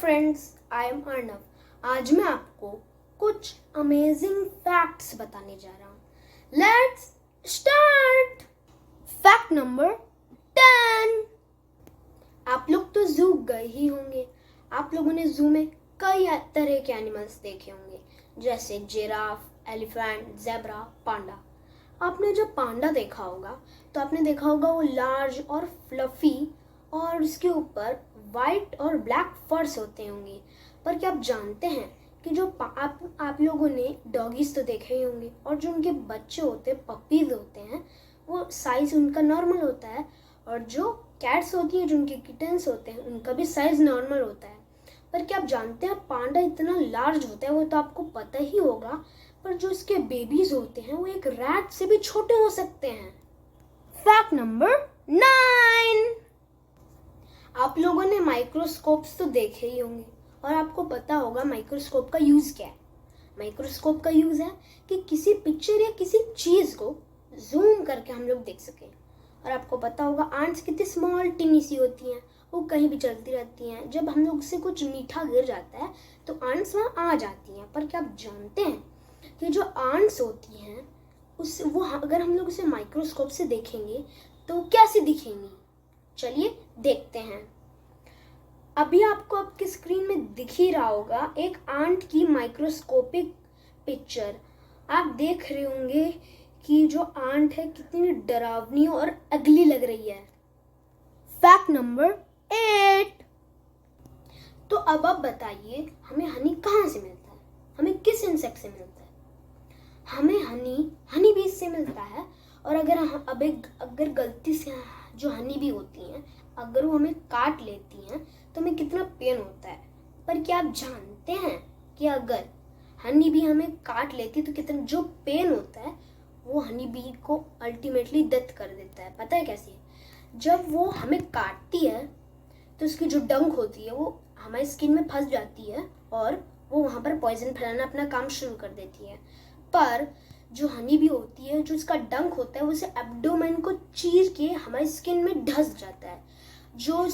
Friends, I am Arnav. आज मैं आपको कुछ अमेजिंग फैक्ट्स बताने जा रहा हूँ। Let's start. Fact number 10। आप लोग तो जू गए ही होंगे। आप लोगों ने जू में कई तरह के एनिमल्स देखे होंगे, जैसे जिराफ, एलिफेंट, जेब्रा, पांडा। आपने जब पांडा देखा होगा तो आपने देखा होगा वो लार्ज और फ्लफी और उसके ऊपर वाइट और ब्लैक फर्स होते होंगे। पर क्या आप जानते हैं कि जो आप लोगों ने डॉगीज तो देखे ही होंगे, और जो उनके बच्चे होते हैं, पपीज होते हैं, वो साइज उनका नॉर्मल होता है। और जो कैट्स होती हैं, जो उनके किटन्स होते हैं, उनका भी साइज नॉर्मल होता है। पर क्या आप जानते हैं पांडा इतना लार्ज होता है? वो तो आपको पता ही होगा, पर जो इसके बेबीज होते हैं वो एक रैट से भी छोटे हो सकते हैं। Fact number 9। आप लोगों ने माइक्रोस्कोप्स तो देखे ही होंगे, और आपको पता होगा माइक्रोस्कोप का यूज क्या है। माइक्रोस्कोप का यूज है कि किसी पिक्चर या किसी चीज को जूम करके हम लोग देख सकें। और आपको पता होगा आंट्स कितनी स्मॉल टिनी सी होती हैं, वो कहीं भी चलती रहती हैं। जब हम लोग से कुछ मीठा गिर जाता है तो आंट्स वहाँ आ जाती हैं। पर क्या आप जानते हैं कि जो आंट्स होती हैं वो अगर हम लोग उसे माइक्रोस्कोप से देखेंगे तो कैसे दिखेंगी? चलिए देखते हैं। अभी आपको आपकी स्क्रीन में दिख ही रहा होगा एक आंट की माइक्रोस्कोपिक पिक्चर। आप देख रहे होंगे कि जो आंट है कितनी डरावनी और अगली लग रही है। Fact number 8। तो अब आप बताइए, हमें हनी कहाँ से मिलता है? हमें किस इंसेक्ट से मिलता है? हमें हनी बीज से मिलता है। और अगर गलती से जो हनी बी होती हैं, अगर वो हमें काट लेती हैं तो हमें कितना पेन होता है। पर क्या आप जानते हैं कि अगर हनी बी हमें काट लेती है तो कितना जो पेन होता है वो हनी बी को अल्टीमेटली डेथ कर देता है। पता है कैसे? जब वो हमें काटती है तो उसकी जो डंक होती है वो हमारी स्किन में फंस जाती है और वो वहाँ पर पॉइजन फैलाना अपना काम शुरू कर देती है। पर जो हनी बी होती है, जो इसका डंक होता है, वो उसे एब्डोमेन को चीर के हमारी स्किन में धंस जाता है। जो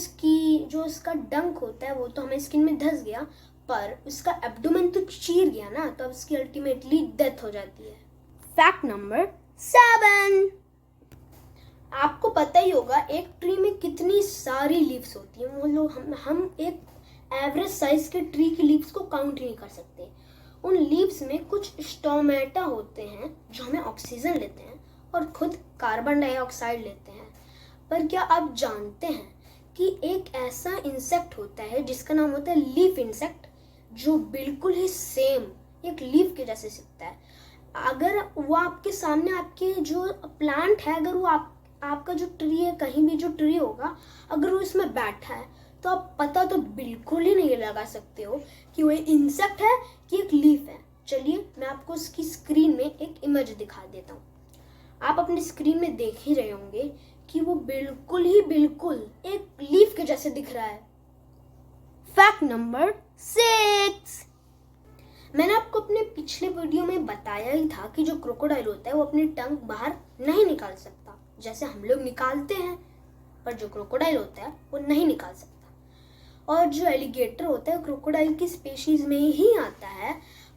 इसका डंक होता है वो तो हमारी स्किन में धंस गया, पर उसका एब्डोमेन तो चीर गया ना, तो अब उसकी अल्टीमेटली डेथ हो जाती है। Fact number 7। आपको पता ही होगा एक ट्री में कितनी सारी लीव्स होती हैं। वो लोग हम एक एवरेज साइज के ट्री की लीव्स को काउंट नहीं कर सकते। उन लीव्स में कुछ स्टोमेटा होते हैं जो हमें ऑक्सीजन लेते हैं और खुद कार्बन डाइऑक्साइड लेते हैं। पर क्या आप जानते हैं कि एक ऐसा इंसेक्ट होता है जिसका नाम होता है लीफ इंसेक्ट, जो बिल्कुल ही सेम एक लीफ के जैसे दिखता है। अगर वो आपके सामने, आपके जो प्लांट है, अगर वो आपका जो ट्री है, कहीं भी जो ट्री होगा, अगर वो इसमें बैठा है तो आप पता तो बिल्कुल ही नहीं लगा सकते हो कि वो इंसेक्ट है कि एक लीफ है। चलिए मैं आपको उसकी स्क्रीन में एक इमेज दिखा देता हूँ। आप अपनी स्क्रीन में देख ही रहे होंगे कि वो बिल्कुल एक लीफ के जैसे दिख रहा है। Fact number 6। मैंने आपको अपने पिछले वीडियो में बताया ही था कि जो क्रोकोडाइल होता है वो अपनी टंग बाहर नहीं निकाल सकता, जैसे हम लोग निकालते हैं, पर जो क्रोकोडाइल होता है वो नहीं निकाल सकता। और जो एलिगेटर होता है क्रोकोडाइल की स्पीशीज में ही आता है,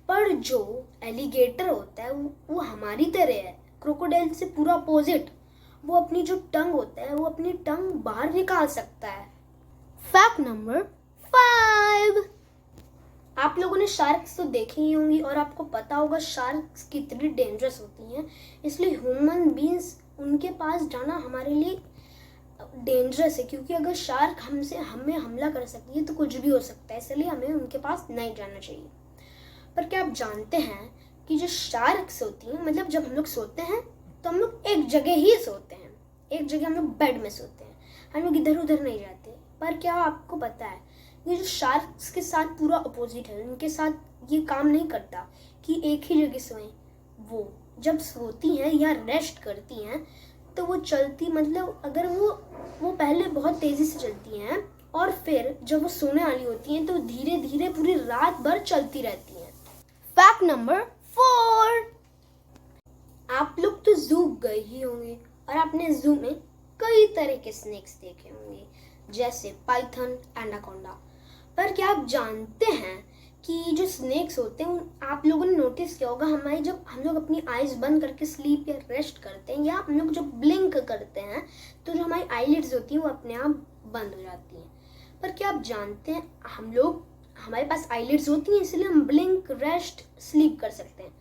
पर जो एलिगेटर होता है वो हमारी तरह है, क्रोकोडाइल से पूरा अपोजिट। वो अपनी जो टंग होता है वो अपनी टंग बाहर निकाल सकता है। Fact number 5। आप लोगों ने शार्क्स तो देखे ही होंगी, और आपको पता होगा शार्क्स कितनी डेंजरस होती हैं। इसलिए ह्यूमन बीइंग्स उनके पास जाना हमारे लिए डेंजरस है, क्योंकि अगर शार्क हमें हमला कर सकती है तो कुछ भी हो सकता है। इसलिए हमें उनके पास नहीं जाना चाहिए। पर क्या आप जानते हैं कि जो शार्क्स होती हैं, मतलब जब हम लोग सोते हैं तो हम लोग एक जगह ही सोते हैं, एक जगह हम लोग बेड में सोते हैं, हम लोग इधर उधर नहीं जाते। पर क्या आपको पता है ये जो शार्क्स के साथ पूरा अपोजिट है, उनके साथ ये काम नहीं करता कि एक ही जगह सोएं। वो जब सोती हैं या रेस्ट करती हैं तो वो चलती, मतलब अगर वो पहले बहुत तेजी से चलती हैं और फिर जब वो सोने वाली होती हैं तो धीरे धीरे पूरी रात भर चलती रहती हैं। Fact number 4। आप लोग तो जू गए ही होंगे, और आपने जू में कई तरह के स्नेक्स देखे होंगे, जैसे पाइथन, एनाकोंडा। पर क्या आप जानते हैं कि जो स्नेक्स होते हैं आप लोगों ने नोटिस किया होगा, जब हम लोग अपनी आईज बंद करके स्लीप या रेस्ट करते हैं, या हम लोग जब ब्लिंक करते हैं तो जो हमारी आईलिड्स होती हैं वो अपने आप बंद हो जाती हैं। पर क्या आप जानते हैं हमारे पास आईलिड्स होती हैं इसलिए हम ब्लिंक, रेस्ट, स्लीप कर सकते हैं।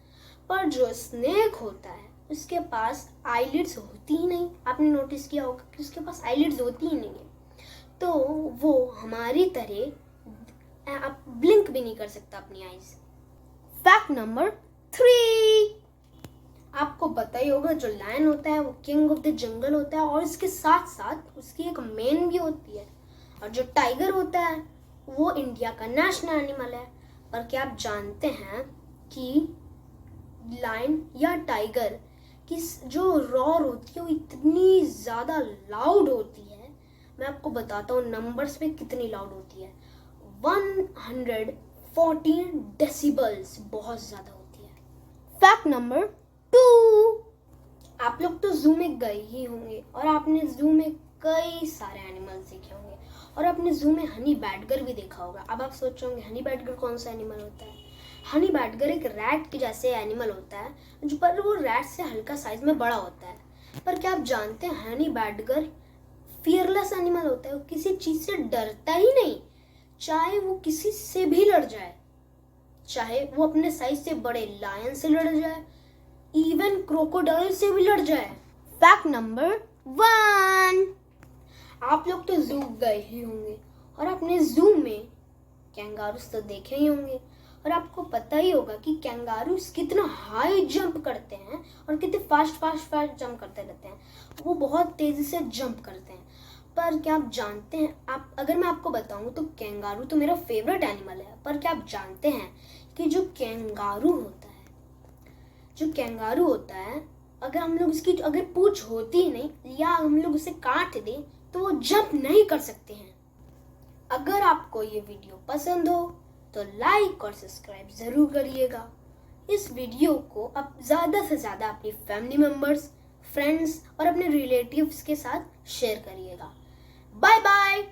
पर जो स्नेक होता है उसके पास आईलिड्स होती ही नहीं। आपने नोटिस किया होगा कि उसके पास आईलिड्स होती ही नहीं है, तो वो हमारी तरह आप ब्लिंक भी नहीं कर सकता अपनी आईज। फैक्ट नंबर 3, आपको पता ही होगा जो लायन होता है वो किंग ऑफ द जंगल होता है, और इसके साथ साथ उसकी एक मेन भी होती है। और जो टाइगर होता है वो इंडिया का नेशनल एनिमल है। पर क्या आप जानते हैं कि लायन या टाइगर की जो रॉर होती है वो इतनी ज़्यादा लाउड होती है। मैं आपको बताता हूँ नंबर्स में कितनी लाउड होती है। 114 डेसिबल्स, बहुत ज़्यादा होती है। फैक्ट नंबर 2, आप लोग तो जू में गए ही होंगे और आपने जू में कई सारे एनिमल्स देखे होंगे, और आपने जू में हनी बैडगर भी देखा होगा। अब आप सोच रहे होंगे हनी बैडगर कौन सा एनिमल होता है। हनी बैडगर एक रैट के जैसे एनिमल होता है, जो पर वो रैट से हल्का साइज में बड़ा होता है। पर क्या आप जानते हैं हनी बैडगर फियरलेस एनिमल होता है। वो किसी चीज़ से डरता ही नहीं, चाहे वो किसी से भी लड़ जाए, चाहे वो अपने साइज से बड़े लायन से लड़ जाए, इवन क्रोकोडाइल से भी लड़ जाए। फैक्ट नंबर 1, आप लोग तो जू गए ही होंगे और अपने जू में कैंगारूस तो देखे ही होंगे, और आपको पता ही होगा कि कैंगारूस कितना हाई जंप करते हैं और कितने फास्ट जंप करते रहते हैं। वो बहुत तेज़ी से जंप करते हैं। पर क्या आप जानते हैं, अगर मैं आपको बताऊं तो कैंगारू तो मेरा फेवरेट एनिमल है। पर क्या आप जानते हैं कि जो कैंगारू होता है अगर हम लोग उसकी अगर पूंछ होती ही नहीं या हम लोग उसे काट दें तो वो जंप नहीं कर सकते हैं। अगर आपको ये वीडियो पसंद हो तो लाइक और सब्सक्राइब ज़रूर करिएगा। इस वीडियो को आप ज़्यादा से ज़्यादा अपनी फैमिली मेम्बर्स, फ्रेंड्स और अपने रिलेटिव्स के साथ शेयर करिएगा। Bye bye.